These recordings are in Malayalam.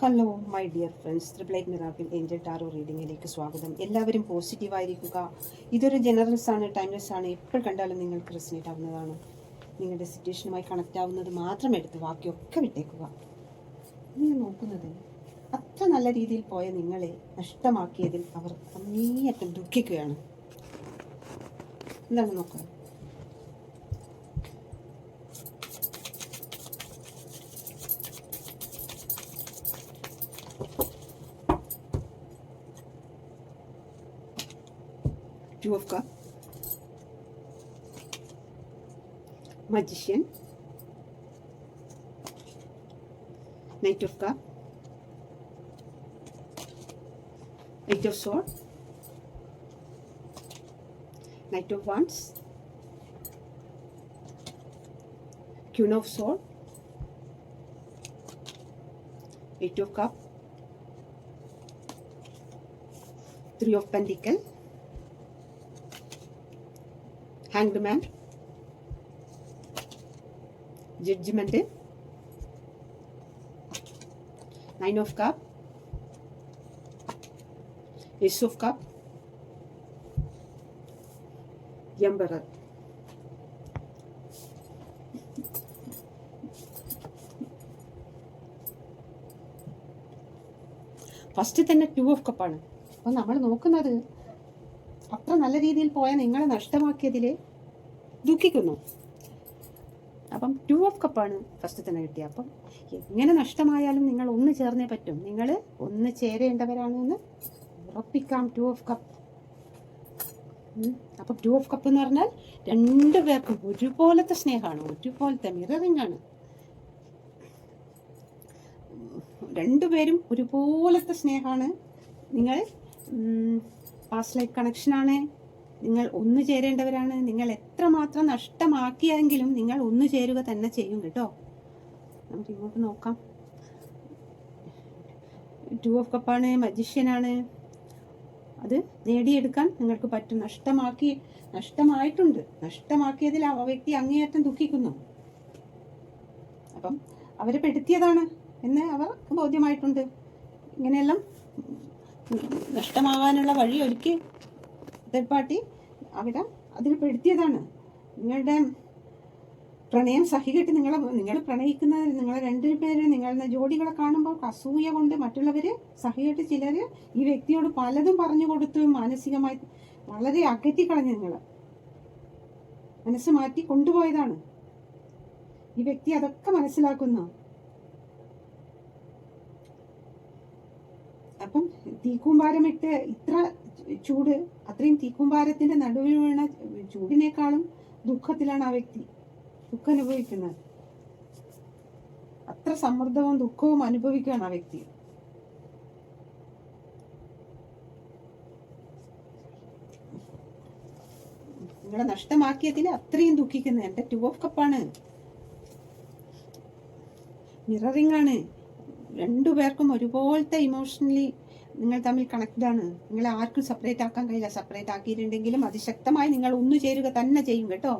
Hello my dear friends, triple eight miracle angel tarot റീഡിങ്ങിലേക്ക് സ്വാഗതം. എല്ലാവരും പോസിറ്റീവായിരിക്കുക. ഇതൊരു ജനറൽസ് ആണ്, ടൈംലെസ് ആണ്. എപ്പോൾ കണ്ടാലും നിങ്ങൾക്ക് റെസിനേറ്റ് ആവുന്നതാണ്. നിങ്ങളുടെ സിറ്റുവേഷനുമായി കണക്റ്റ് ആവുന്നത് മാത്രം എടുത്ത് ബാക്കിയൊക്കെ വിട്ടേക്കുക. നിങ്ങൾ നോക്കുന്നത് അത്ര നല്ല രീതിയിൽ പോയ നിങ്ങളെ നഷ്ടമാക്കിയതിൽ അവർ അങ്ങേയറ്റം ദുഃഖിക്കുകയാണ്. എന്താണ് നോക്കുക? Two of Cups, Magician, Knight of Cups, Eight of Swords, Knight of Wands, Queen of Swords, Eight of Cups, Three of Pentacles, Hanged Man, Judgment, Nine of Cups, Ace of Cups, Emperor. First തന്നെ ടു ഓഫ് കപ്പാണ്. അപ്പം നമ്മൾ നോക്കുന്നത് അത്ര നല്ല രീതിയിൽ പോയാൽ നിങ്ങളെ നഷ്ടമാക്കിയതിൽ ദുഃഖിക്കുന്നു. അപ്പം ടു ഓഫ് കപ്പാണ് ഫസ്റ്റ് തന്നെ കിട്ടിയത്. അപ്പം എങ്ങനെ നഷ്ടമായാലും നിങ്ങൾ ഒന്ന് ചേർന്നേ പറ്റും. നിങ്ങൾ ഒന്ന് ചേരേണ്ടവരാണെന്ന് ഉറപ്പിക്കാം. Two of cup. അപ്പം ടു ഓഫ് കപ്പ് എന്ന് പറഞ്ഞാൽ രണ്ടു പേർക്കും ഒരുപോലത്തെ സ്നേഹമാണ്, ഒരുപോലത്തെ മിററിംഗ് ആണ്. രണ്ടുപേരും ഒരുപോലത്തെ സ്നേഹമാണ്. നിങ്ങൾ പാസ്റ്റ് ലൈഫ് കണക്ഷനാണ്. നിങ്ങൾ ഒന്നു ചേരേണ്ടവരാണ്. നിങ്ങൾ എത്രമാത്രം നഷ്ടമാക്കിയെങ്കിലും നിങ്ങൾ ഒന്നു ചേരുക തന്നെ ചെയ്യും കേട്ടോ. നമുക്ക് ഇങ്ങോട്ട് നോക്കാം. ടു ഓഫ് കപ്പാണ്, മജീഷ്യനാണ്. അത് നേടിയെടുക്കാൻ നിങ്ങൾക്ക് പറ്റും. നഷ്ടമായിട്ടുണ്ട്. നഷ്ടമാക്കിയതിൽ ആ വ്യക്തി അങ്ങേയറ്റം ദുഃഖിക്കുന്നു. അപ്പം അവരെ പെടുത്തിയതാണ് എന്ന് അവർക്ക് ബോധ്യമായിട്ടുണ്ട്. ഇങ്ങനെയെല്ലാം നഷ്ടമാകാനുള്ള വഴി ഒരുക്കി തേർഡ് പാർട്ടി അവരെ അതിൽ പെടുത്തിയതാണ്. നിങ്ങളുടെ പ്രണയം സഹികെട്ട് നിങ്ങൾ പ്രണയിക്കുന്ന നിങ്ങളെ രണ്ടുപേര് നിങ്ങളുടെ ജോഡികളെ കാണുമ്പോൾ അസൂയ കൊണ്ട് മറ്റുള്ളവർ സഹികെട്ട് ചിലർ ഈ വ്യക്തിയോട് പലതും പറഞ്ഞു കൊടുത്തു മാനസികമായി വളരെ അകറ്റിക്കളഞ്ഞ് നിങ്ങൾ മനസ്സ് മാറ്റി കൊണ്ടുപോയതാണ്. ഈ വ്യക്തി അതൊക്കെ മനസ്സിലാക്കുന്നു. അപ്പം തീക്കൂമ്പാരമിട്ട് ഇത്ര ചൂട്, അത്രയും തീക്കൂമ്പാരത്തിന്റെ നടുവിൽ വീണ ചൂടിനേക്കാളും ദുഃഖത്തിലാണ് ആ വ്യക്തി ദുഃഖം അനുഭവിക്കുന്നത്. അത്ര സമ്മർദ്ദവും ദുഃഖവും അനുഭവിക്കുകയാണ് ആ വ്യക്തി. നിങ്ങളെ നഷ്ടമാക്കിയതിൽ അത്രയും ദുഃഖിക്കുന്നത്. എന്റെ ടു ഓഫ് കപ്പാണ്, മിററിംഗ് ആണ്. രണ്ടുപേർക്കും ഒരുപോലത്തെ ഇമോഷണലി നിങ്ങൾ തമ്മിൽ കണക്റ്റഡ് ആണ്. നിങ്ങളെ ആർക്കും സെപ്പറേറ്റ് ആക്കാൻ കഴിയില്ല. സെപ്പറേറ്റ് ആക്കിയിട്ടുണ്ടെങ്കിലും അതിശക്തമായി നിങ്ങൾ ഒന്നു ചേരുക തന്നെ ചെയ്യും കേട്ടോ.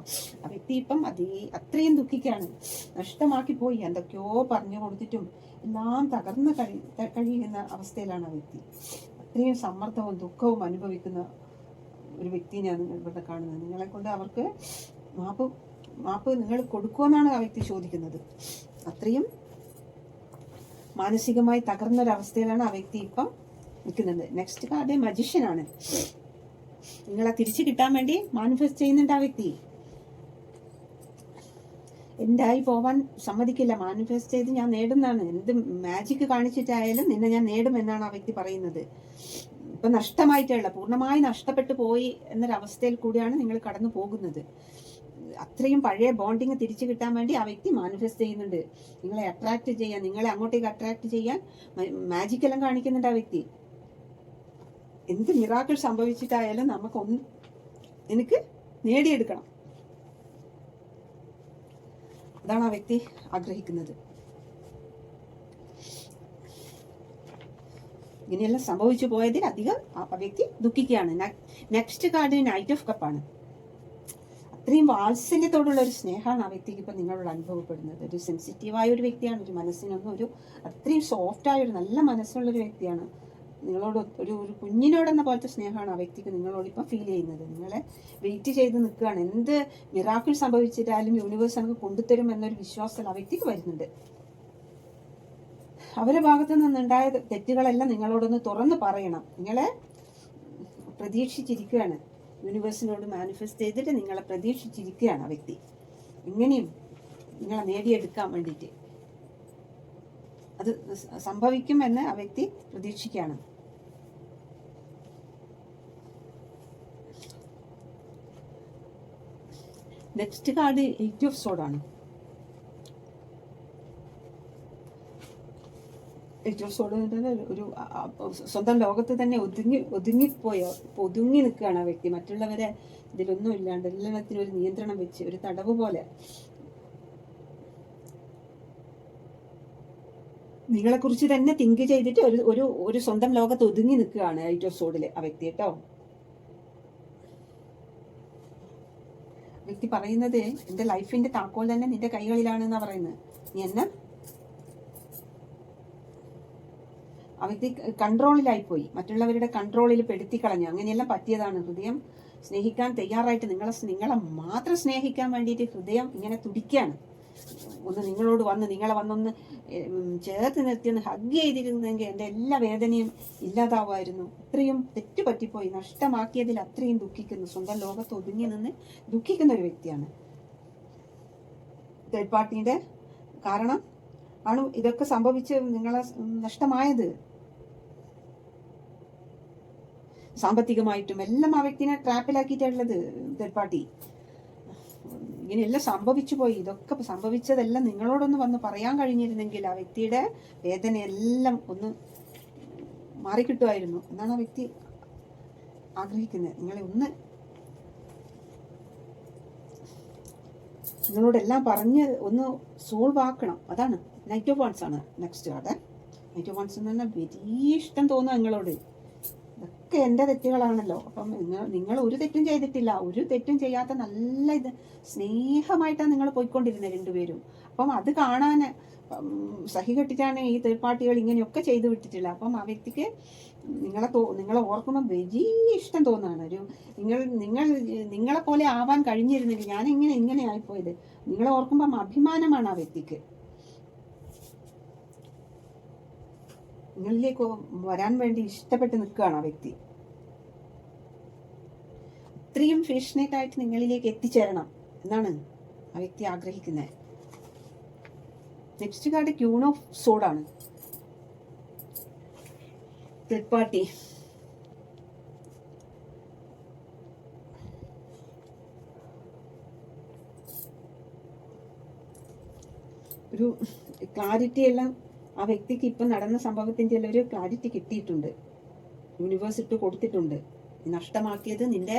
ആ വ്യക്തി ഇപ്പം അത്രയും ദുഃഖിക്കാണ്. നഷ്ടമാക്കി പോയി. എന്തൊക്കെയോ പറഞ്ഞു കൊടുത്തിട്ടും എല്ലാം തകർന്ന് കഴിയുന്ന അവസ്ഥയിലാണ് ആ വ്യക്തി. അത്രയും സമ്മർദ്ദവും ദുഃഖവും അനുഭവിക്കുന്ന ഒരു വ്യക്തിനെയാണ് നിങ്ങൾ ഇവിടെ കാണുന്നത്. നിങ്ങളെ കൊണ്ട് അവർക്ക് മാപ്പ് നിങ്ങൾ കൊടുക്കുമെന്നാണ് ആ വ്യക്തി ചോദിക്കുന്നത്. അത്രയും മാനസികമായി തകർന്നൊരവസ്ഥയിലാണ് ആ വ്യക്തി ഇപ്പം നിൽക്കുന്നത്. നെക്സ്റ്റ് കാർഡ് മജീഷ്യനാണ്. നിങ്ങളെ തിരിച്ചു കിട്ടാൻ വേണ്ടി മാനിഫെസ്റ്റ് ചെയ്യുന്നുണ്ട് ആ വ്യക്തി. എന്തായി പോവാൻ സമ്മതിക്കില്ല. മാനിഫെസ്റ്റ് ചെയ്ത് ഞാൻ നേടുന്നതാണ്. എന്ത് മാജിക് കാണിച്ചിട്ടായാലും നിന്നെ ഞാൻ നേടും എന്നാണ് ആ വ്യക്തി പറയുന്നത്. ഇപ്പൊ നഷ്ടമായിട്ടുള്ള പൂർണ്ണമായി നഷ്ടപ്പെട്ടു പോയി എന്നൊരവസ്ഥയിൽ കൂടിയാണ് നിങ്ങൾ കടന്നു പോകുന്നത്. അത്രയും പഴയ ബോണ്ടിങ് തിരിച്ചു കിട്ടാൻ വേണ്ടി ആ വ്യക്തി മാനിഫെസ്റ്റ് ചെയ്യുന്നുണ്ട്. നിങ്ങളെ അട്രാക്ട് ചെയ്യാൻ, നിങ്ങളെ അങ്ങോട്ടേക്ക് അട്രാക്ട് ചെയ്യാൻ മാജിക് എല്ലാം കാണിക്കുന്നുണ്ട് ആ വ്യക്തി. എന്ത് മിറാക്കിൾ സംഭവിച്ചിട്ടായാലും എനിക്ക് നേടിയെടുക്കണം. അതാണ് ആ വ്യക്തി ആഗ്രഹിക്കുന്നത്. ഇങ്ങനെയെല്ലാം സംഭവിച്ചു പോയതിൽ അധികം ആ വ്യക്തി ദുഃഖിക്കുകയാണ്. നെക്സ്റ്റ് കാർഡ് നൈറ്റ് ഓഫ് കപ്പാണ്. അത്രയും വാത്സല്യത്തോടുള്ള ഒരു സ്നേഹമാണ് ആ വ്യക്തിക്ക് ഇപ്പം നിങ്ങളോട് അനുഭവപ്പെടുന്നത്. ഒരു സെൻസിറ്റീവായ ഒരു വ്യക്തിയാണ്, ഒരു മനസ്സിനൊന്നും ഒരു അത്രയും സോഫ്റ്റായ ഒരു നല്ല മനസ്സുള്ളൊരു വ്യക്തിയാണ്. നിങ്ങളോട് ഒരു ഒരു കുഞ്ഞിനോടെന്ന പോലത്തെ സ്നേഹമാണ് ആ വ്യക്തിക്ക് നിങ്ങളോട് ഇപ്പം ഫീൽ ചെയ്യുന്നത്. നിങ്ങളെ വെയിറ്റ് ചെയ്ത് നിൽക്കുകയാണ്. എന്ത് മിറാക്കിൾ സംഭവിച്ചിട്ടാലും യൂണിവേഴ്സ് നമുക്ക് കൊണ്ടുതരും എന്നൊരു വിശ്വാസം ആ വ്യക്തിക്ക് വരുന്നുണ്ട്. അവരുടെ ഭാഗത്തു നിന്നുണ്ടായ തെറ്റുകളെല്ലാം നിങ്ങളോടൊന്ന് തുറന്ന് പറയണം. നിങ്ങളെ പ്രതീക്ഷിച്ചിരിക്കുകയാണ്. യൂണിവേഴ്സിനോട് മാനിഫെസ്റ്റ് ചെയ്തിട്ട് നിങ്ങളെ പ്രതീക്ഷിച്ചിരിക്കുകയാണ് ആ വ്യക്തി. എങ്ങനെയും നിങ്ങളെ നേടിയെടുക്കാൻ വേണ്ടിയിട്ട് അത് സംഭവിക്കുമെന്ന് ആ വ്യക്തി പ്രതീക്ഷിക്കുകയാണ്. നെക്സ്റ്റ് കാർഡ് 8 ഓഫ് സോഡാണ്. 8 ഓഫ് സോഡ് ഒരു സ്വന്തം ലോകത്ത് തന്നെ ഒതുങ്ങി നിൽക്കുകയാണ് ആ വ്യക്തി. മറ്റുള്ളവരെ ഇതിലൊന്നും ഇല്ലാണ്ട് എല്ലാത്തിനും ഒരു നിയന്ത്രണം വെച്ച് ഒരു തടവ് പോലെ നിങ്ങളെക്കുറിച്ച് തന്നെ തിങ്ക് ചെയ്തിട്ട് ഒരു സ്വന്തം ലോകത്ത് ഒതുങ്ങി നിൽക്കുകയാണ് 8 ഓഫ് സോഡില് ആ വ്യക്തി കേട്ടോ. വ്യക്തി പറയുന്നത് എന്റെ ലൈഫിന്റെ താക്കോൽ തന്നെ നിന്റെ കൈകളിലാണെന്നാ പറയുന്നത്. നീ എന്നെ ആ വ്യക്തി കൺട്രോളിലായിപ്പോയി, മറ്റുള്ളവരുടെ കൺട്രോളിൽ പെടുത്തി കളഞ്ഞു. അങ്ങനെയെല്ലാം പറ്റിയതാണ്. ഹൃദയം സ്നേഹിക്കാൻ തയ്യാറായിട്ട് നിങ്ങളെ മാത്രം സ്നേഹിക്കാൻ വേണ്ടിയിട്ട് ഹൃദയം ഇങ്ങനെ തുടിക്കുകയാണ്. നിങ്ങളെ വന്നൊന്ന് ചേർത്ത് നിർത്തി ഒന്ന് ഹഗ് ചെയ്തിരുന്നെങ്കിൽ എൻ്റെ എല്ലാ വേദനയും ഇല്ലാതാവുമായിരുന്നു. അത്രയും തെറ്റ് പറ്റിപ്പോയി, നഷ്ടമാക്കിയതിൽ അത്രയും ദുഃഖിക്കുന്നു. സ്വന്തം ലോകത്ത് ഒതുങ്ങി നിന്ന് ദുഃഖിക്കുന്ന ഒരു വ്യക്തിയാണ്. തേർഡ് പാർട്ടിയുടെ കാരണം ആണ് ഇതൊക്കെ സംഭവിച്ച് നിങ്ങളെ നഷ്ടമായത്. സാമ്പത്തികമായിട്ടും എല്ലാം ആ വ്യക്തിനെ ട്രാപ്പിലാക്കിയിട്ടുള്ളത് തേർഡ് പാർട്ടി. ഇങ്ങനെയെല്ലാം സംഭവിച്ചു പോയി. ഇതൊക്കെ സംഭവിച്ചതെല്ലാം നിങ്ങളോടൊന്ന് വന്ന് പറയാൻ കഴിഞ്ഞിരുന്നെങ്കിൽ ആ വ്യക്തിയുടെ വേദനയെല്ലാം ഒന്ന് മാറിക്കിട്ടുമായിരുന്നു എന്നാണ് ആ വ്യക്തി ആഗ്രഹിക്കുന്നത്. നിങ്ങളോടെല്ലാം പറഞ്ഞ് ഒന്ന് സോൾവ് ആക്കണം. അതാണ് നൈറ്റ് ഓഫ് വാൺസ് ആണ് next card. Knight of wands എന്ന് പറഞ്ഞാൽ വലിയ ഇഷ്ടം തോന്നുക നിങ്ങളോട്. ഇതൊക്കെ എൻ്റെ തെറ്റുകളാണല്ലോ. അപ്പം നിങ്ങൾ ഒരു തെറ്റും ചെയ്തിട്ടില്ല. ഒരു തെറ്റും ചെയ്യാത്ത നല്ല സ്നേഹമായിട്ടാണ് നിങ്ങൾ പോയിക്കൊണ്ടിരുന്നത് രണ്ടുപേരും. അപ്പം അത് കാണാൻ സഹികെട്ടിട്ടാണ് ഈ തേർഡ് പാർട്ടികൾ ഇങ്ങനെയൊക്കെ ചെയ്തു വിട്ടിട്ടില്ല. അപ്പം ആ വ്യക്തിക്ക് നിങ്ങളെ ഓർക്കുമ്പോൾ വലിയ ഇഷ്ടം തോന്നുകയാണ്. നിങ്ങളെ പോലെ ആവാൻ കഴിഞ്ഞിരുന്നില്ല, ഞാൻ ഇങ്ങനെ ആയിപ്പോയത്. നിങ്ങളെ ഓർക്കുമ്പം അഭിമാനമാണ് ആ വ്യക്തിക്ക്. നിങ്ങളിലേക്ക് വരാൻ വേണ്ടി ഇഷ്ടപ്പെട്ട് നിൽക്കുകയാണ് ആ വ്യക്തി. അത്രയും ഫാഷനേറ്റ് ആയിട്ട് നിങ്ങളിലേക്ക് എത്തിച്ചേരണം എന്നാണ് ആ വ്യക്തി ആഗ്രഹിക്കുന്നത്. നെക്സ്റ്റ് കാർഡ് ക്യൂൺ ഓഫ് സോഡാണ്. തേർഡ് പാർട്ടി ഒരു ക്ലാരിറ്റി എല്ലാം ആ വ്യക്തിക്ക് ഇപ്പം നടന്ന സംഭവത്തിൻ്റെ എല്ലാം ഒരു ക്ലാരിറ്റി കിട്ടിയിട്ടുണ്ട്. യൂണിവേഴ്സ് ഇട്ട് കൊടുത്തിട്ടുണ്ട്. നഷ്ടമാക്കിയത് നിന്റെ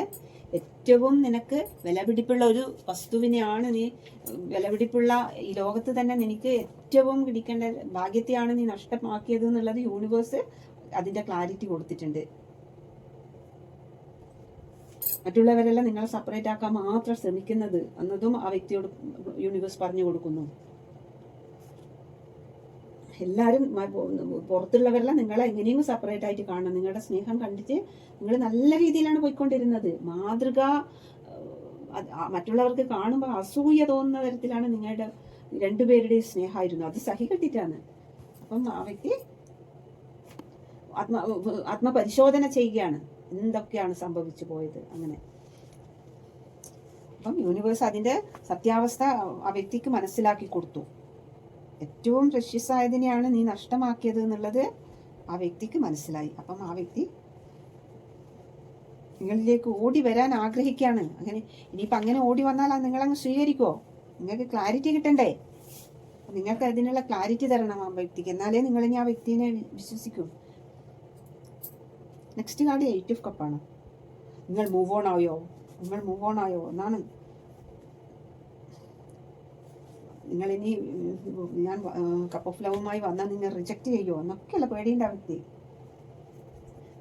ഏറ്റവും നിനക്ക് വിലപിടിപ്പുള്ള ഒരു വസ്തുവിനെയാണ് നീ വിലപിടിപ്പുള്ള ഈ ലോകത്ത് തന്നെ നിനക്ക് ഏറ്റവും പിടിക്കേണ്ട ഭാഗ്യത്തെയാണ് നീ നഷ്ടമാക്കിയത് എന്നുള്ളത് യൂണിവേഴ്സ് അതിന്റെ ക്ലാരിറ്റി കൊടുത്തിട്ടുണ്ട്. മറ്റുള്ളവരെല്ലാം നിങ്ങളെ സെപ്പറേറ്റ് ആക്കാൻ മാത്രം ശ്രമിക്കുന്നത് എന്നതും ആ വ്യക്തിയോട് യൂണിവേഴ്സ് പറഞ്ഞു കൊടുക്കുന്നു. എല്ലാവരും പുറത്തുള്ളവരെല്ലാം നിങ്ങളെ എങ്ങനെയെങ്കിലും സെപ്പറേറ്റ് ആയിട്ട് കാണണം. നിങ്ങളുടെ സ്നേഹം കണ്ടിട്ട് നിങ്ങൾ നല്ല രീതിയിലാണ് പോയിക്കൊണ്ടിരുന്നത്. മറ്റുള്ളവർക്ക് കാണുമ്പോൾ അസൂയ തോന്നുന്ന തരത്തിലാണ് നിങ്ങളുടെ രണ്ടുപേരുടെയും സ്നേഹമായിരുന്നു. അത് സഹികെട്ടിട്ടാണ്. അപ്പം ആ വ്യക്തി ആത്മപരിശോധന ചെയ്യുകയാണ്, എന്തൊക്കെയാണ് സംഭവിച്ചു പോയത്. അങ്ങനെ അപ്പം യൂണിവേഴ്സ് അതിന്റെ സത്യാവസ്ഥ ആ വ്യക്തിക്ക് മനസ്സിലാക്കി കൊടുത്തു. ഏറ്റവും പ്രഷ്യസ് ആയതിനെയാണ് നീ നഷ്ടമാക്കിയത് എന്നുള്ളത് ആ വ്യക്തിക്ക് മനസ്സിലായി. അപ്പം ആ വ്യക്തി നിങ്ങളിലേക്ക് ഓടി വരാൻ ആഗ്രഹിക്കുകയാണ്. ഇനിയിപ്പോൾ അങ്ങനെ ഓടി വന്നാൽ നിങ്ങളങ്ങ് സ്വീകരിക്കുമോ? നിങ്ങൾക്ക് ക്ലാരിറ്റി കിട്ടണ്ടേ? നിങ്ങൾക്ക് അതിനുള്ള ക്ലാരിറ്റി തരണം ആ വ്യക്തിക്ക്, എന്നാലേ നിങ്ങളിനി ആ വ്യക്തിനെ വിശ്വസിക്കൂ. നെക്സ്റ്റ് കാർഡ് 8 ഓഫ് കപ്പാണ്. നിങ്ങൾ മൂവ് ഓൺ ആയോ എന്നാണ്. നിങ്ങളിനി ഞാൻ കപ്പ് ഓഫ് ലവുമായി വന്നാൽ നിങ്ങൾ റിജക്റ്റ് ചെയ്യുമോ എന്നൊക്കെയല്ല പേടിയുണ്ട് ആ വ്യക്തി.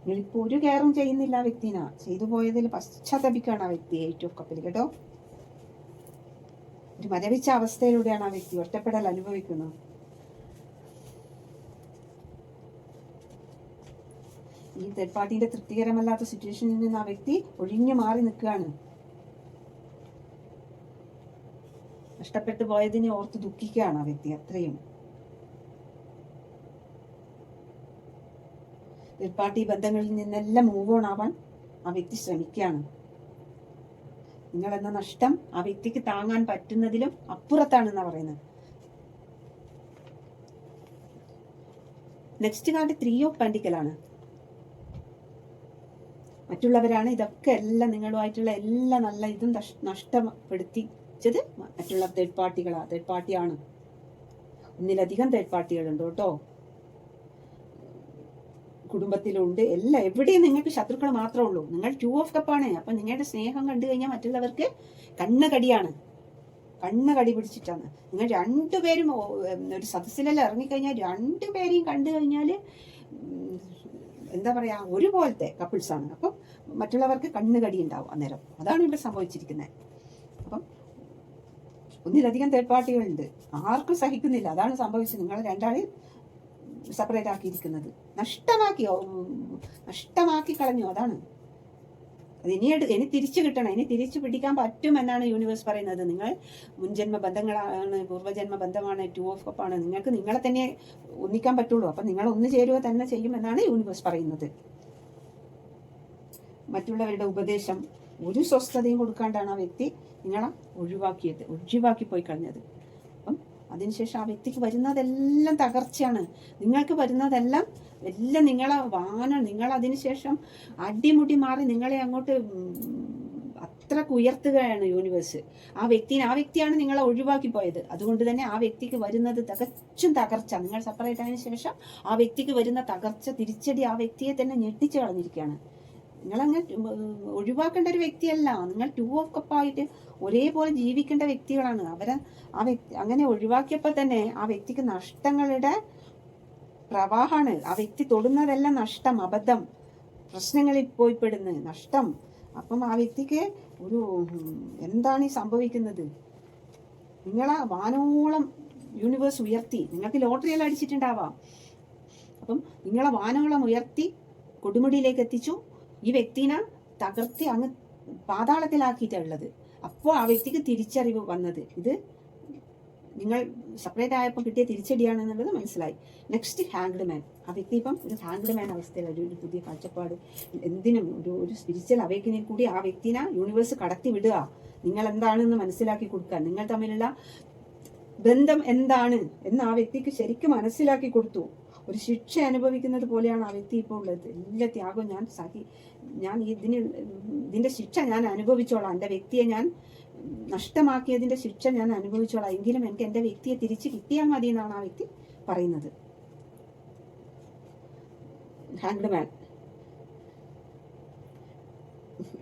നിങ്ങളിപ്പോൾ ഒരു കെയറും ചെയ്യുന്നില്ല ആ വ്യക്തിനാ. ചെയ്തു പോയതിൽ പശ്ചാത്തപിക്കുകയാണ് ആ വ്യക്തി 8 ഓഫ് കപ്പിൽ കേട്ടോ. ഒരു മരവിച്ച അവസ്ഥയിലൂടെയാണ് ആ വ്യക്തി ഒറ്റപ്പെടൽ അനുഭവിക്കുന്നത്. ഈ തേർഡ് പാർട്ടിയുടെ തൃപ്തികരമല്ലാത്ത സിറ്റുവേഷനിൽ നിന്ന് ആ വ്യക്തി ഒഴിഞ്ഞു മാറി നിൽക്കുകയാണ്. നഷ്ടപ്പെട്ടു പോയതിനെ ഓർത്ത് ദുഃഖിക്കുകയാണ് ആ വ്യക്തി. അത്രയും തേർഡ് പാർട്ടി ബന്ധങ്ങളിൽ നിന്നെല്ലാം മൂവ് ഓൺ ആവാൻ ആ വ്യക്തി ശ്രമിക്കുകയാണ്. നിങ്ങളെന്ന നഷ്ടം ആ വ്യക്തിക്ക് താങ്ങാൻ പറ്റുന്നതിലും അപ്പുറത്താണെന്നാ പറയുന്നത്. നെക്സ്റ്റ് കാർഡ് 3 ഓഫ് പെന്റിക്കലാണ്. മറ്റുള്ളവരാണ് ഇതൊക്കെ എല്ലാം നിങ്ങളുമായിട്ടുള്ള എല്ലാ നല്ല ഇതും നഷ്ടപ്പെടുത്തിച്ചത് മറ്റുള്ള തേർഡ് പാർട്ടികളാണ്. തേർഡ് പാർട്ടിയാണ്. ഒന്നിലധികം തേർഡ് പാർട്ടികളുണ്ട് കേട്ടോ. കുടുംബത്തിലുണ്ട്, എല്ലാം എവിടെയും നിങ്ങൾക്ക് ശത്രുക്കൾ മാത്രമേ ഉള്ളൂ. നിങ്ങൾ 2 ഓഫ് കപ്പാണ്. അപ്പൊ നിങ്ങളുടെ സ്നേഹം കണ്ടു കഴിഞ്ഞാൽ മറ്റുള്ളവർക്ക് കണ്ണുകടിയാണ്, കണ്ണുകടി പിടിച്ചിട്ടാണ്. നിങ്ങൾ രണ്ടുപേരും ഒരു സദസ്സിലെല്ലാം ഇറങ്ങിക്കഴിഞ്ഞാൽ രണ്ടുപേരെയും കണ്ടു കഴിഞ്ഞാല് എന്താ പറയാ, ഒരുപോലത്തെ കപ്പിൾസാണ്. അപ്പം മറ്റുള്ളവർക്ക് കണ്ണുകടി ഉണ്ടാവും അന്നേരം. അതാണ് ഇവിടെ സംഭവിച്ചിരിക്കുന്നത്. അപ്പം ഒന്നിലധികം തേർഡ് പാർട്ടികളുണ്ട്, ആർക്കും സഹിക്കുന്നില്ല. അതാണ് സംഭവിച്ചത്. നിങ്ങൾ രണ്ടാളെയും സെപ്പറേറ്റ് ആക്കിയിരിക്കുന്നത്, നഷ്ടമാക്കി കളഞ്ഞു. അതാണ് അത്. ഇനി തിരിച്ചു കിട്ടണം, ഇനി തിരിച്ചു പിടിക്കാൻ പറ്റുമെന്നാണ് യൂണിവേഴ്സ് പറയുന്നത്. നിങ്ങൾ മുൻജന്മ ബന്ധങ്ങളാണ്, പൂർവ്വജന്മ ബന്ധമാണ്, 2 ഓഫ് കപ്പാണ്. നിങ്ങൾക്ക് നിങ്ങളെ തന്നെ ഒന്നിക്കാൻ പറ്റുള്ളൂ. അപ്പൊ നിങ്ങൾ ഒന്ന് ചേരുക തന്നെ ചെയ്യുമെന്നാണ് യൂണിവേഴ്സ് പറയുന്നത്. മറ്റുള്ളവരുടെ ഉപദേശം ഒരു സ്വസ്ഥതയും കൊടുക്കാണ്ടാണ് ആ വ്യക്തി നിങ്ങളെ ഒഴിവാക്കി പോയി കളഞ്ഞത്. അപ്പം അതിനുശേഷം ആ വ്യക്തിക്ക് വരുന്നതെല്ലാം തകർച്ചയാണ്. നിങ്ങൾക്ക് വരുന്നതെല്ലാം നിങ്ങളെ നിങ്ങൾ അതിനുശേഷം അടിമുടി മാറി നിങ്ങളെ അങ്ങോട്ട് അത്രക്ക് ഉയർത്തുകയാണ് യൂണിവേഴ്സ്. ആ വ്യക്തിയാണ് നിങ്ങളെ ഒഴിവാക്കി പോയത്. അതുകൊണ്ട് തന്നെ ആ വ്യക്തിക്ക് വരുന്നത് തികച്ചും തകർച്ച. നിങ്ങൾ സെപ്പറേറ്റ് ആയതിനു ശേഷം ആ വ്യക്തിക്ക് വരുന്ന തകർച്ച, തിരിച്ചടി ആ വ്യക്തിയെ തന്നെ ഞെട്ടിച്ചു കളഞ്ഞിരിക്കുകയാണ്. നിങ്ങളങ്ങനെ ഒഴിവാക്കേണ്ട ഒരു വ്യക്തിയല്ല. നിങ്ങൾ 2 ഓഫ് കപ്പായിട്ട് ഒരേപോലെ ജീവിക്കേണ്ട വ്യക്തികളാണ്. ആ വ്യക്തി അങ്ങനെ ഒഴിവാക്കിയപ്പോൾ തന്നെ ആ വ്യക്തിക്ക് നഷ്ടങ്ങളുടെ പ്രവാഹമാണ്. ആ വ്യക്തി തൊടുന്നതെല്ലാം നഷ്ടം, അബദ്ധം, പ്രശ്നങ്ങളിൽ പോയി പെടുന്ന നഷ്ടം. അപ്പം ആ വ്യക്തിക്ക് എന്താണ് ഈ സംഭവിക്കുന്നത്? നിങ്ങളെ വാനോളം യൂണിവേഴ്സ് ഉയർത്തി. നിങ്ങൾക്ക് ലോട്ടറിയെല്ലാം അടിച്ചിട്ടുണ്ടാവാം. അപ്പം നിങ്ങളെ വാനോളം ഉയർത്തി കൊടുമുടിയിലേക്ക് എത്തിച്ചു. ഈ വ്യക്തിനെ തകർത്തി അങ്ങ് പാതാളത്തിലാക്കിയിട്ടുള്ളത്. അപ്പോൾ ആ വ്യക്തിക്ക് തിരിച്ചറിവ് വന്നത് ഇത് നിങ്ങൾ സെപ്പറേറ്റ് ആയപ്പോൾ കിട്ടിയ തിരിച്ചടിയാണെന്നുള്ളത് മനസ്സിലായി. Next hanged man. ആ വ്യക്തി ഇപ്പം ഒരു ഹാങ്ഡ് മാൻ അവസ്ഥയിൽ ഒരു പുതിയ കാഴ്ചപ്പാട്, എന്തിനും ഒരു സ്പിരിച്വൽ അവേക്കനിൽ കൂടി ആ വ്യക്തിനെ യൂണിവേഴ്സ് കടത്തി വിടുക. നിങ്ങൾ എന്താണെന്ന് മനസ്സിലാക്കി കൊടുക്കുക. നിങ്ങൾ തമ്മിലുള്ള ബന്ധം എന്താണ് എന്ന് ആ വ്യക്തിക്ക് ശരിക്കും മനസ്സിലാക്കി കൊടുത്തു. ഒരു ശിക്ഷ അനുഭവിക്കുന്നത് പോലെയാണ് ആ വ്യക്തി ഇപ്പോൾ ഉള്ളത്. എല്ലാ ത്യാഗവും ഞാൻ ഇതിന്റെ ശിക്ഷ ഞാൻ അനുഭവിച്ചോളാം. എൻ്റെ വ്യക്തിയെ ഞാൻ നഷ്ടമാക്കിയതിന്റെ ശിക്ഷ ഞാൻ അനുഭവിച്ചോളാം. എങ്കിലും എനിക്ക് എൻ്റെ വ്യക്തിയെ തിരിച്ചു കിട്ടിയാൽ മതി എന്നാണ് ആ വ്യക്തി പറയുന്നത്. Hanged man.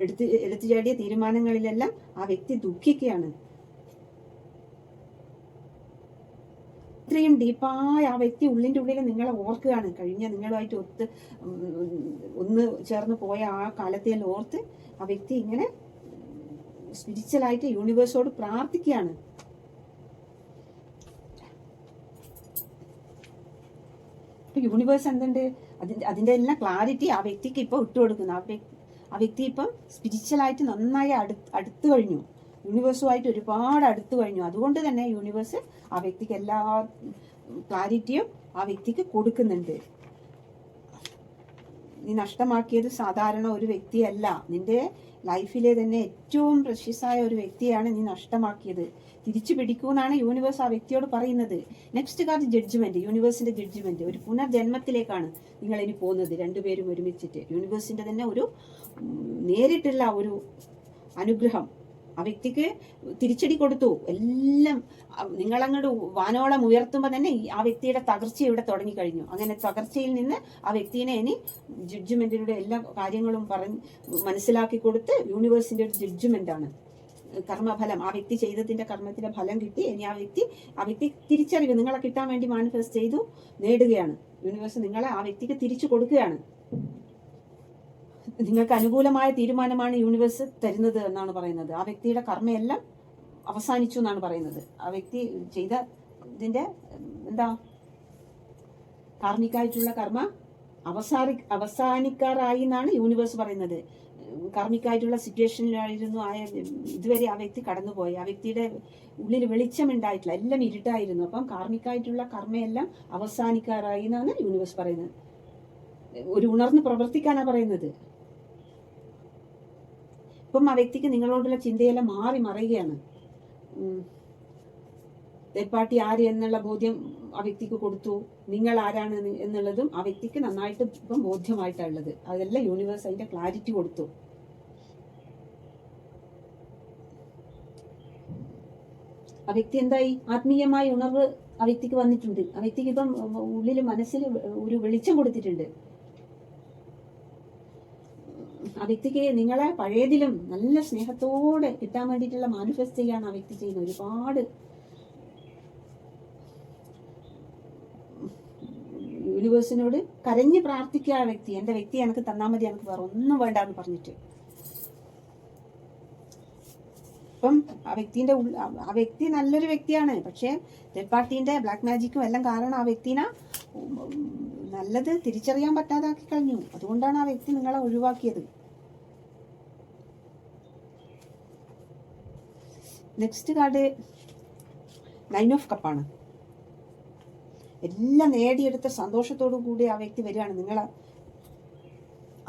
എടുത്തു ചാടിയ തീരുമാനങ്ങളിലെല്ലാം ആ വ്യക്തി ദുഃഖിക്കുകയാണ്. ഇത്രയും ഡീപ്പായ ആ വ്യക്തി ഉള്ളിൻ്റെ ഉള്ളിൽ നിങ്ങളെ ഓർക്കുകയാണ്. കഴിഞ്ഞ നിങ്ങളുമായിട്ട് ഒന്ന് ചേർന്ന് പോയ ആ കാലത്തെല്ലാം ഓർത്ത് ആ വ്യക്തി ഇങ്ങനെ സ്പിരിച്വലായിട്ട് യൂണിവേഴ്സോട് പ്രാർത്ഥിക്കുകയാണ്. ഇപ്പൊ യൂണിവേഴ്സ് എന്തുണ്ട്, അതിന്റെ എല്ലാം ക്ലാരിറ്റി ആ വ്യക്തിക്ക് ഇപ്പൊ ഇട്ടുകൊടുക്കുന്നു. ആ വ്യക്തി ഇപ്പം സ്പിരിച്വലായിട്ട് നന്നായി അടുത്തു കഴിഞ്ഞു. യൂണിവേഴ്സുമായിട്ട് ഒരുപാട് അടുത്തു കഴിഞ്ഞു. അതുകൊണ്ട് തന്നെ യൂണിവേഴ്സ് ആ വ്യക്തിക്ക് എല്ലാ ക്ലാരിറ്റിയും ആ വ്യക്തിക്ക് കൊടുക്കുന്നുണ്ട്. നീ നഷ്ടമാക്കിയത് സാധാരണ ഒരു വ്യക്തിയല്ല, നിന്റെ ലൈഫിലെ തന്നെ ഏറ്റവും പ്രഷ്യസായ ഒരു വ്യക്തിയാണ് നീ നഷ്ടമാക്കിയത്. തിരിച്ചു പിടിക്കൂന്നാണ് യൂണിവേഴ്സ് ആ വ്യക്തിയോട് പറയുന്നത്. Next card judgement. യൂണിവേഴ്സിന്റെ ജഡ്ജ്മെന്റ്. ഒരു പുനർജന്മത്തിലേക്കാണ് നിങ്ങൾ ഇനി പോകുന്നത്, രണ്ടുപേരും ഒരുമിച്ചിട്ട്. യൂണിവേഴ്സിന്റെ തന്നെ ഒരു നേരിട്ടുള്ള ഒരു അനുഗ്രഹം ആ വ്യക്തിക്ക് തിരിച്ചടി കൊടുത്തു. എല്ലാം നിങ്ങളങ്ങോട്ട് വാനോളം ഉയർത്തുമ്പോൾ തന്നെ ആ വ്യക്തിയുടെ തകർച്ച ഇവിടെ തുടങ്ങിക്കഴിഞ്ഞു. അങ്ങനെ തകർച്ചയിൽ നിന്ന് ആ വ്യക്തിനെ ഇനി ജഡ്ജ്മെന്റിലൂടെ എല്ലാ കാര്യങ്ങളും മനസ്സിലാക്കി കൊടുത്ത് യൂണിവേഴ്സിന്റെ ഒരു ജഡ്ജ്മെന്റ് ആണ്. കർമ്മഫലം, ആ വ്യക്തി ചെയ്തതിന്റെ കർമ്മത്തിന്റെ ഫലം കിട്ടി. ഇനി ആ വ്യക്തി തിരിച്ചറിവ് നിങ്ങളെ കിട്ടാൻ വേണ്ടി മാനിഫെസ്റ്റ് ചെയ്തു നേടുകയാണ്. യൂണിവേഴ്സ് നിങ്ങളെ ആ വ്യക്തിക്ക് തിരിച്ചു കൊടുക്കുകയാണ്. നിങ്ങൾക്ക് അനുകൂലമായ തീരുമാനമാണ് യൂണിവേഴ്സ് തരുന്നത് എന്നാണ് പറയുന്നത്. ആ വ്യക്തിയുടെ കർമ്മയെല്ലാം അവസാനിച്ചു എന്നാണ് പറയുന്നത്. ആ വ്യക്തി ചെയ്ത ഇതിൻ്റെ എന്താ കാർമികമായിട്ടുള്ള കർമ്മ അവസാനിക്കാറായി എന്നാണ് യൂണിവേഴ്സ് പറയുന്നത്. കാർമികമായിട്ടുള്ള സിറ്റുവേഷനിലായിരുന്നു ഇതുവരെ ആ വ്യക്തി കടന്നുപോയി. ആ വ്യക്തിയുടെ ഉള്ളിൽ വെളിച്ചമുണ്ടായിട്ടില്ല, എല്ലാം ഇരുട്ടായിരുന്നു. അപ്പം കാർമികമായിട്ടുള്ള കർമ്മയെല്ലാം അവസാനിക്കാറായി എന്നാണ് യൂണിവേഴ്സ് പറയുന്നത്. ഒരു ഉണർന്ന് പ്രവർത്തിക്കാനാണ് പറയുന്നത്. ഇപ്പം ആ വ്യക്തിക്ക് നിങ്ങളോടുള്ള ചിന്തയെല്ലാം മാറി മറയുകയാണ്. തേർഡ് പാർട്ടി ആര് എന്നുള്ള ബോധ്യം ആ വ്യക്തിക്ക് കൊടുത്തു. നിങ്ങൾ ആരാണ് എന്നുള്ളതും ആ വ്യക്തിക്ക് നന്നായിട്ട് ഇപ്പം ബോധ്യമായിട്ടുള്ളത്. അതെല്ലാം യൂണിവേഴ്സ് അതിന്റെ ക്ലാരിറ്റി കൊടുത്തു. ആ വ്യക്തി എന്തായി? ആത്മീയമായ ഉണർവ് ആ വ്യക്തിക്ക് വന്നിട്ടുണ്ട്. ആ വ്യക്തിക്ക് ഇപ്പം ഉള്ളിൽ മനസ്സിൽ ഒരു വെളിച്ചം കൊടുത്തിട്ടുണ്ട്. ആ വ്യക്തിക്ക് നിങ്ങളെ പഴയതിലും നല്ല സ്നേഹത്തോടെ കിട്ടാൻ വേണ്ടിയിട്ടുള്ള മാനിഫെസ്റ്റ് ചെയ്യാണ് ആ വ്യക്തി ചെയ്യുന്നത്. ഒരുപാട് യൂണിവേഴ്സിനോട് കരഞ്ഞ് പ്രാർത്ഥിക്കുക ആ വ്യക്തി. എൻ്റെ വ്യക്തി എനിക്ക് തന്നാൽ മതി, എനിക്ക് വേറെ ഒന്നും വേണ്ട എന്ന് പറഞ്ഞിട്ട്. അപ്പം ആ വ്യക്തി നല്ലൊരു വ്യക്തിയാണ്. പക്ഷേ തേർഡ് പാർട്ടീൻ്റെ ബ്ലാക്ക് മാജിക്കും എല്ലാം കാരണം ആ വ്യക്തിനെ നല്ലത് തിരിച്ചറിയാൻ പറ്റാതാക്കി കഴിഞ്ഞു. അതുകൊണ്ടാണ് ആ വ്യക്തി നിങ്ങളെ ഒഴിവാക്കിയത്. നെക്സ്റ്റ് കാർഡ് 9 ഓഫ് കപ്പാണ്. എല്ലാം നേടിയെടുത്ത സന്തോഷത്തോടു കൂടി ആ വ്യക്തി വരികയാണ്.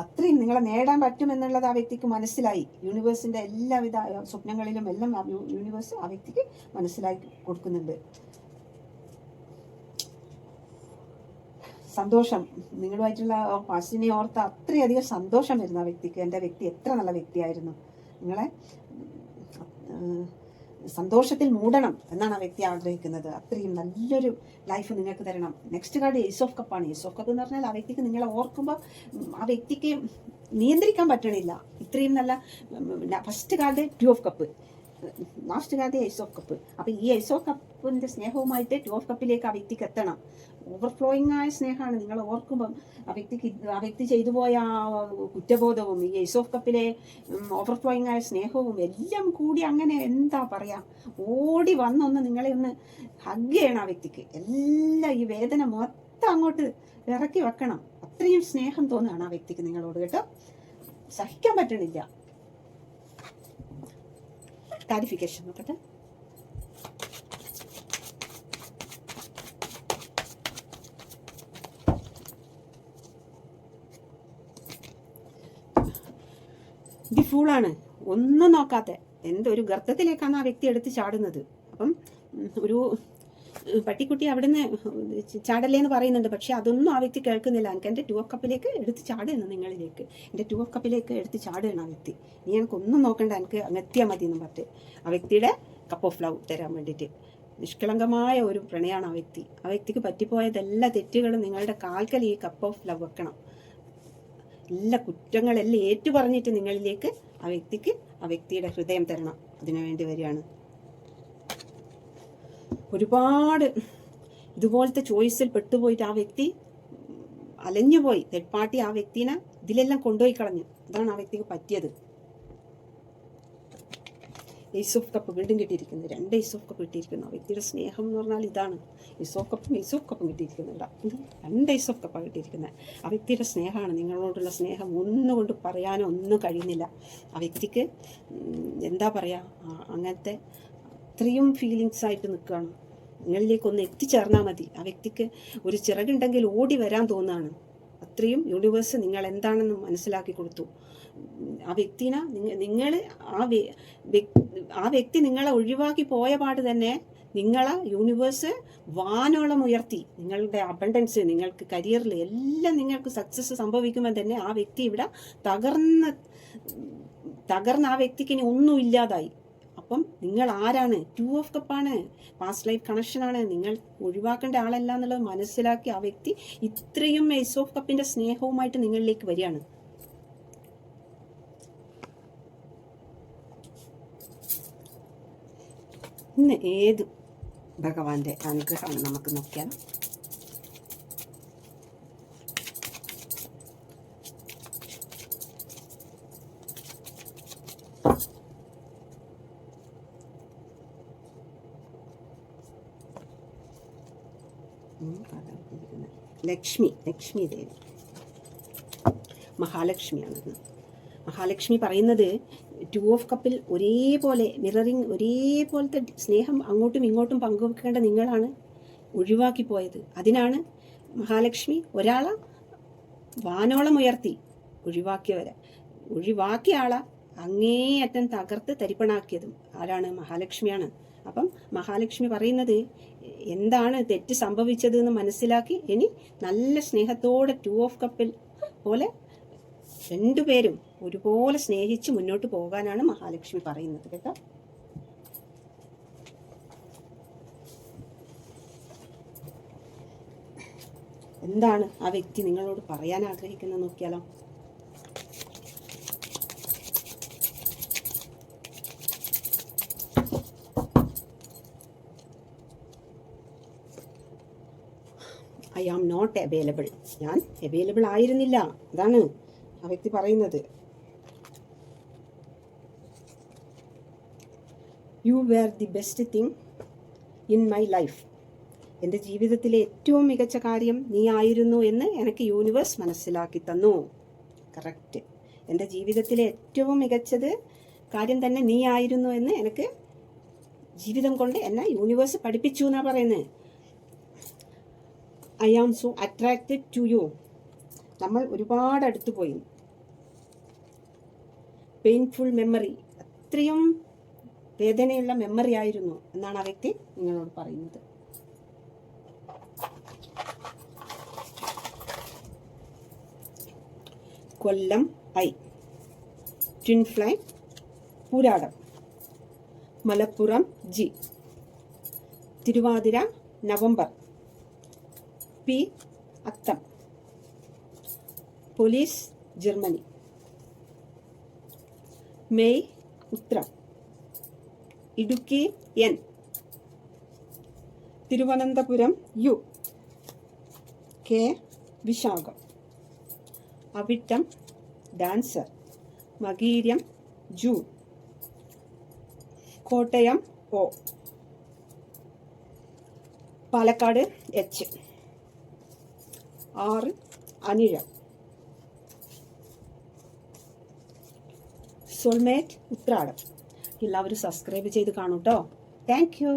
അത്രയും നിങ്ങളെ നേടാൻ പറ്റുമെന്നുള്ളത് ആ വ്യക്തിക്ക് മനസ്സിലായി. യൂണിവേഴ്സിന്റെ എല്ലാവിധ സ്വപ്നങ്ങളിലും എല്ലാം യൂണിവേഴ്സ് ആ വ്യക്തിക്ക് മനസ്സിലാക്കി കൊടുക്കുന്നുണ്ട്. സന്തോഷം, നിങ്ങളുമായിട്ടുള്ള പാസ്റ്റിനെ ഓർത്ത് അത്രയധികം സന്തോഷം വരുന്നു ആ വ്യക്തിക്ക്. എൻ്റെ വ്യക്തി എത്ര നല്ല വ്യക്തിയായിരുന്നു, നിങ്ങളെ സന്തോഷത്തിൽ മൂടണം എന്നാണ് ആ വ്യക്തി ആഗ്രഹിക്കുന്നത്. അത്രയും നല്ലൊരു ലൈഫ് നിങ്ങൾക്ക് തരണം. നെക്സ്റ്റ് കാർഡ് ഏസ് ഓഫ് കപ്പാണ്. ഏസ് ഓഫ് കപ്പ് എന്ന് പറഞ്ഞാൽ ആ വ്യക്തിക്ക് നിങ്ങളെ ഓർക്കുമ്പോൾ ആ വ്യക്തിക്ക് നിയന്ത്രിക്കാൻ പറ്റണില്ല. ഇത്രയും നല്ല first card 2 of cup, last card ace of cup. അപ്പം ഈ ഏസ് ഓഫ് കപ്പിൻ്റെ സ്നേഹവുമായിട്ട് 2 ഓഫ് കപ്പിലേക്ക് ആ വ്യക്തിക്ക് എത്തണം. ഓവർഫ്ലോയിങ് ആയ സ്നേഹമാണ്. നിങ്ങൾ ഓർക്കുമ്പം ആ വ്യക്തി ചെയ്തു പോയ കുറ്റബോധവും ഈ ഏസ് ഓഫ് കപ്പിലെ ഓവർഫ്ലോയിങ് ആയ സ്നേഹവും എല്ലാം കൂടി അങ്ങനെ എന്താ പറയാ, ഓടി വന്നൊന്ന് നിങ്ങളെ ഒന്ന് ഹഗ് ചെയ്യണം ആ വ്യക്തിക്ക്. എല്ലാം ഈ വേദന മൊത്തം അങ്ങോട്ട് ഇറക്കി വെക്കണം. അത്രയും സ്നേഹം തോന്നുകയാണ് ആ വ്യക്തിക്ക് നിങ്ങളോട് കേട്ടോ. സഹിക്കാൻ പറ്റണില്ല. ക്ലാരിഫിക്കേഷൻ നോക്കട്ടെ. ഇത് ഫൂളാണ്, ഒന്നും നോക്കാത്ത എന്തൊരു ഗർത്തത്തിലേക്കാണ് ആ വ്യക്തി എടുത്ത് ചാടുന്നത്. അപ്പം ഒരു പട്ടിക്കുട്ടി അവിടുന്ന് ചാടല്ലേന്ന് പറയുന്നുണ്ട്. പക്ഷെ അതൊന്നും ആ വ്യക്തി കേൾക്കുന്നില്ല. എനിക്ക് എൻ്റെ 2 ഓഫ് കപ്പിലേക്ക് എടുത്ത് ചാടുന്നു, നിങ്ങളിലേക്ക് എൻ്റെ 2 ഓഫ് കപ്പിലേക്ക് എടുത്ത് ചാടുകയാണ് ആ വ്യക്തി. നീ എനിക്കൊന്നും നോക്കണ്ട, എനിക്ക് അങ്ങെത്തിയാൽ മതി എന്നും പറഞ്ഞിട്ട് ആ വ്യക്തിയുടെ കപ്പ് ഓഫ് ലവ് തരാൻ വേണ്ടിയിട്ട്. നിഷ്കളങ്കമായ ഒരു പ്രണയമാണ് ആ വ്യക്തി. ആ വ്യക്തിക്ക് പറ്റിപ്പോയതെല്ലാ തെറ്റുകളും നിങ്ങളുടെ കാൽക്കൽ ഈ കപ്പ് ഓഫ് ലവ് വെക്കണം. എല്ലാ കുറ്റങ്ങളെല്ലാം ഏറ്റു പറഞ്ഞിട്ട് നിങ്ങളിലേക്ക് ആ വ്യക്തിയുടെ ഹൃദയം തരണം. അതിനുവേണ്ടി വരികയാണ്. ഒരുപാട് ഇതുപോലത്തെ ചോയ്സിൽ പെട്ടുപോയിട്ട് ആ വ്യക്തി അലഞ്ഞുപോയി. തേർഡ് പാർട്ടി ആ വ്യക്തിനെ ഇതിലെല്ലാം കൊണ്ടുപോയി കളഞ്ഞു. അതാണ് ആ വ്യക്തിക്ക് പറ്റിയത്. ഏസ് ഓഫ് കപ്പ് വീണ്ടും കിട്ടിയിരിക്കുന്നത്. 2 ഏസ് ഓഫ് കപ്പ് കിട്ടിയിരിക്കുന്നു. ആ വ്യക്തിയുടെ സ്നേഹം എന്ന് പറഞ്ഞാൽ ഇതാണ്. ഏസ് ഓഫ് കപ്പും കിട്ടിയിരിക്കുന്നുണ്ട്. 2 ഏസ് ഓഫ് കപ്പാണ് കിട്ടിയിരിക്കുന്നത്. ആ വ്യക്തിയുടെ സ്നേഹമാണ്. നിങ്ങളോടുള്ള സ്നേഹം ഒന്നുകൊണ്ട് പറയാനോ ഒന്നും കഴിയുന്നില്ല. ആ വ്യക്തിക്ക് എന്താ പറയുക, അങ്ങനത്തെ അത്രയും ഫീലിങ്സ് ആയിട്ട് നിൽക്കുകയാണ്. നിങ്ങളിലേക്കൊന്ന് എത്തിച്ചേർന്നാൽ മതി. ആ വ്യക്തിക്ക് ഒരു ചിറകുണ്ടെങ്കിൽ ഓടി വരാൻ തോന്നുകയാണ്. അത്രയും യൂണിവേഴ്സ് നിങ്ങൾ എന്താണെന്ന് മനസ്സിലാക്കി കൊടുത്തു. ആ വ്യക്തിനെ നിങ്ങൾ ആ വ്യക്തി നിങ്ങളെ ഒഴിവാക്കി പോയ പാട് തന്നെ നിങ്ങളെ യൂണിവേഴ്സ് വാനോളം ഉയർത്തി. നിങ്ങളുടെ അബണ്ടൻസ്, നിങ്ങൾക്ക് കരിയറിൽ എല്ലാം നിങ്ങൾക്ക് സക്സസ് സംഭവിക്കുമ്പോൾ തന്നെ ആ വ്യക്തി ഇവിടെ തകർന്ന് ആ വ്യക്തിക്ക് ഇനി ഒന്നും ഇല്ലാതായി. അപ്പം നിങ്ങൾ ആരാണ്? 2 ഓഫ് കപ്പാണ്. പാസ്റ്റ് ലൈഫ് കണക്ഷനാണ്. നിങ്ങൾ ഒഴിവാക്കേണ്ട ആളല്ല എന്നുള്ളത് മനസ്സിലാക്കി ആ വ്യക്തി ഇത്രയും ഏസ് ഓഫ് കപ്പിന്റെ സ്നേഹവുമായിട്ട് നിങ്ങളിലേക്ക് വരികയാണ്. ഇന്ന് ഏത് ഭഗവാന്റെ അനുഗ്രഹമാണ് നമുക്ക് നോക്കിയാൽ? ലക്ഷ്മി ദേവി മഹാലക്ഷ്മിയാണെന്ന്. മഹാലക്ഷ്മി പറയുന്നത് 2 ഓഫ് കപ്പിൽ ഒരേപോലെ മിററിങ്, ഒരേപോലത്തെ സ്നേഹം അങ്ങോട്ടും ഇങ്ങോട്ടും പങ്കുവെക്കേണ്ട നിങ്ങളാണ് ഒഴിവാക്കി പോയത്. അതിനാണ് മഹാലക്ഷ്മി ഒരാളെ വാനോളം ഉയർത്തി ഒഴിവാക്കിയ ആളെ അങ്ങേയറ്റം തകർത്ത് തരിപ്പണാക്കിയതും ആരാണ്? മഹാലക്ഷ്മിയാണ്. അപ്പം മഹാലക്ഷ്മി പറയുന്നത് എന്താണ് തെറ്റ് സംഭവിച്ചത് എന്ന് മനസ്സിലാക്കി ഇനി നല്ല സ്നേഹത്തോടെ 2 ഓഫ് കപ്പിൽ പോലെ രണ്ടുപേരും ഒരുപോലെ സ്നേഹിച്ച് മുന്നോട്ട് പോകാനാണ് മഹാലക്ഷ്മി പറയുന്നത് കേട്ടോ. എന്താണ് ആ വ്യക്തി നിങ്ങളോട് പറയാൻ ആഗ്രഹിക്കുന്നത് നോക്കിയാലോ. I am not available. ഞാൻ അവൈലബിൾ ആയിരുന്നില്ല. അതാണ് ആ വ്യക്തി പറയുന്നത്. You were the best thing in my life. എൻ്റെ ജീവിതത്തിലെ ഏറ്റവും മികച്ച കാര്യം നീ ആയിരുന്നു എന്ന് എനിക്ക് യൂണിവേഴ്സ് മനസ്സിലാക്കി തന്നു. കറക്റ്റ്. എൻ്റെ ജീവിതത്തിലെ ഏറ്റവും മികച്ചത് കാര്യം തന്നെ നീ ആയിരുന്നു എന്ന് എനിക്ക് ജീവിതം കൊണ്ട് എന്നെ യൂണിവേഴ്സ് പഠിപ്പിച്ചു എന്നാണ് പറയുന്നത്. I am so attracted to you. നമ്മൾ ഒരുപാട് അടുത്തു പോയി. പെയിൻഫുൾ മെമ്മറി, അത്രയും വേദനയുള്ള മെമ്മറി ആയിരുന്നു എന്നാണ് ആ വ്യക്തി നിങ്ങളോട് പറയുന്നത്. കൊല്ലം I, twin flame Pooradam, Malappuram G, Thiruvathira November, P Atham, police Germany, May Uthram, Idukki N, Thiruvananthapuram U, K Vishakham, Avittam dancer, Makayiram June, Kottayam O, Palakkad H, 6 Anizham, soulmate Uthradam. എല്ലാവരും സബ്സ്ക്രൈബ് ചെയ്ത് കാണൂ കേട്ടോ. Thank U.